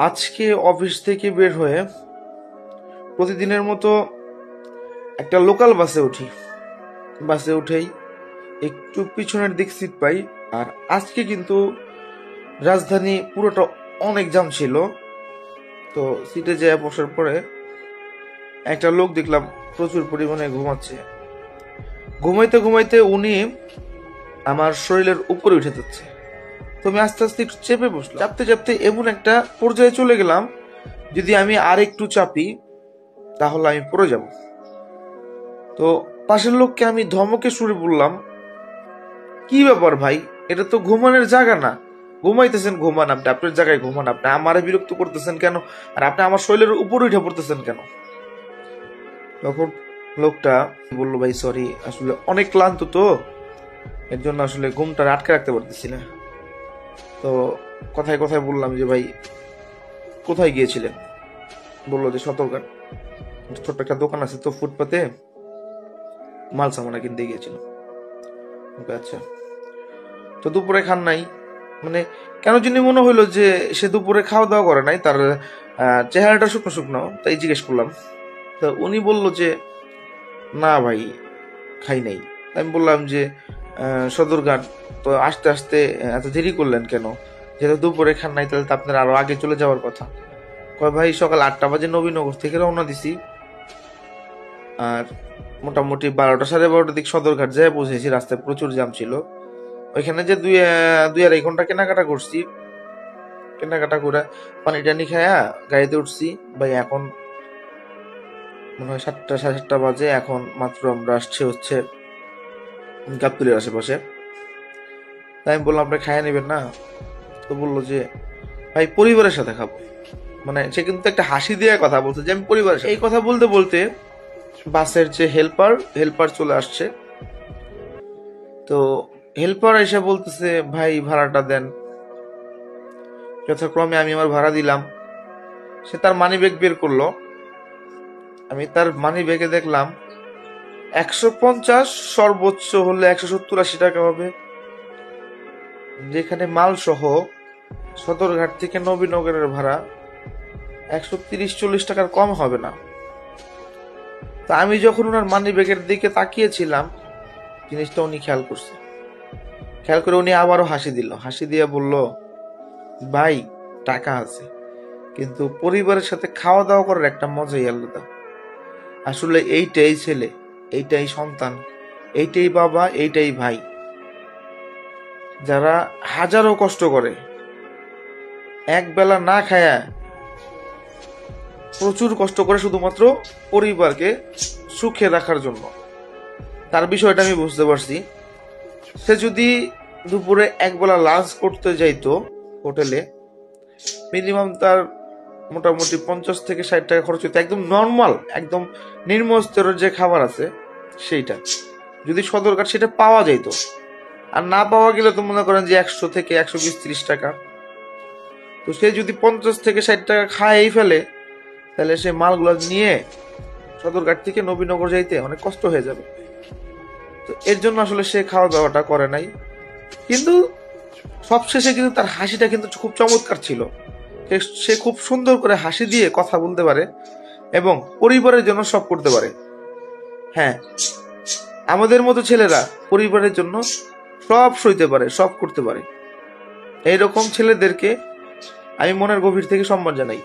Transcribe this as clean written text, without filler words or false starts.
আজকে অফিস থেকে বের হয়ে প্রতিদিনের মতো একটা লোকাল বাসে উঠি। বাসে উঠেই একটু পিছনের দিক সিট পাই। আর আজকে কিন্তু রাজধানী পুরোটা অনেক জ্যাম ছিল। তো সিটে যেয়ে বসার পরে একটা লোক দেখলাম প্রচুর পরিমাণে ঘুমাচ্ছে। ঘুমাইতে ঘুমাইতে উনি আমার শরীরের উপরে উঠে যাচ্ছে। তো আমি আস্তে আস্তে একটু চেপে বসলাম। চাপতে চাপতে এমন একটা পর্যায়ে চলে গেলাম, যদি আমি আর একটু চাপি তাহলে আমি পড়ে যাব। তো পাশের লোককে আমি ধমকে সুরে বললাম, কি ব্যাপার ভাই, এটা তো ঘুমানোর জায়গা না। ঘুমাইতেছেন ঘুমান, আপনি আপনার জায়গায় ঘুমান, আপনি আমারে বিরক্ত করতেছেন কেন? আর আপনি আমার শরীরের উপর উঠে পড়তেছেন কেন? তখন লোকটা বললো, ভাই সরি, আসলে অনেক ক্লান্ত তো, এর জন্য আসলে ঘুমটা আটকে রাখতে পারতেছি না। তো কথায় কথায় বললাম যে, ভাই কোথায় গিয়েছিলেন? বললো যে সতর্কঘাট, ছোট্ট একটা দোকান আছে তো ফুটপাতে, মাল সামানা কিনতে গিয়েছিলাম। আচ্ছা, তো দুপুরে খান নাই? মানে কেন জানি মনে হইলো যে সে দুপুরে খাওয়া দাওয়া করে নাই, তার চেহারাটা শুকনো শুকনো, তাই জিজ্ঞেস করলাম। তো উনি বললো যে না ভাই, খাই নাই। আমি বললাম যে সদরঘাট তো আসতে আসতে এত দেরি করলেন কেন? যেহেতু দুপুরে খান নাই, তাহলে তো আপনার আরো আগে চলে যাওয়ার কথা। কয় ভাই, সকাল 8টা বাজে নবীনগর থেকে রওনা দিছি, আর মোটামুটি 12টা 12:30 দিক সদরঘাট যেয়ে পৌঁছেছি। রাস্তায় প্রচুর জ্যাম ছিল। ওইখানে যে দুই আড়াই ঘন্টা কেনাকাটা করছি। কেনাকাটা করে পানি টানি খায়া গাড়িতে উঠছি। ভাই এখন মনে হয় 7টা 7:30 বাজে। এখন মাত্র আমরা আসছি হচ্ছে গাবতলীর আশেপাশে। তাই আমি বললাম, আপনি খাইয়া নেবেন না? তো বললো যে ভাই পরিবারের সাথে খাবো। মানে সে কিন্তু একটা হাসি দিয়ে কথা বলছে যে আমি পরিবারের সাথে। এই কথা বলতে বলতে বাসের যে হেল্পার চলে আসছে। তো হেল্পার এসে বলতেছে, ভাই ভাড়াটা দেন। যথাক্রমে আমি আমার ভাড়া দিলাম। সে তার মানি ব্যাগ বের করলো। আমি তার মানি ব্যাগে দেখলাম 150, সর্বোচ্চ হলে 170-80 টাকা হবে। যেখানে মাল সহ সদরঘাট থেকে নবীনগরের ভাড়া 130-40 টাকার কম হবে না। তা আমি যখন ওনার মানি ব্যাগের দিকে তাকিয়েছিলাম, জিনিসটা উনি খেয়াল করছে। খেয়াল করে উনি আবারও হাসি দিল। হাসি দিয়ে বলল, ভাই টাকা আছে, কিন্তু পরিবারের সাথে খাওয়া দাওয়া করার একটা মজাই আলাদা। আসলে এইটাই ছেলে, এইটাই সন্তান, এইটাই বাবা, এইটাই ভাই, যারা হাজারো কষ্ট করে এক বেলা না খায়া প্রচুর কষ্ট করে শুধুমাত্র পরিবারকে সুখে রাখার জন্য। তার বিষয়টা আমি বুঝতে পারছি। সে যদি দুপুরে একবেলা লাঞ্চ করতে যাইতো হোটেলে, মিনিমাম তার মোটামুটি 50 থেকে 60 টাকা খরচ হইতো। একদম নর্মাল, একদম নিম্ন স্তরের যে খাবার আছে সেইটা যদি সদরঘাট সেটা পাওয়া যাইতো। আর না পাওয়া গেলে তো মনে করেন যে 100 থেকে 120-30 টাকা। তো সে যদি 50 থেকে 60 টাকা খাইয়েই ফেলে, তাহলে সে মালগুলো নিয়ে সদরঘাট থেকে নবীনগর যাইতে অনেক কষ্ট হয়ে যাবে। তো এর জন্য আসলে সে খাওয়া দাওয়াটা করে নাই। কিন্তু সবশেষে কিন্তু তার হাসিটা কিন্তু খুব চমৎকার ছিল। সে খুব সুন্দর করে হাসি দিয়ে কথা বলতে পারে এবং পরিবারের জন্য সব করতে পারে। হ্যাঁ, আমাদের মতো ছেলেরা পরিবারের জন্য সব সইতে পারে, সব করতে পারে। এইরকম ছেলেদেরকে আমি মনের গভীর থেকে সম্মান জানাই।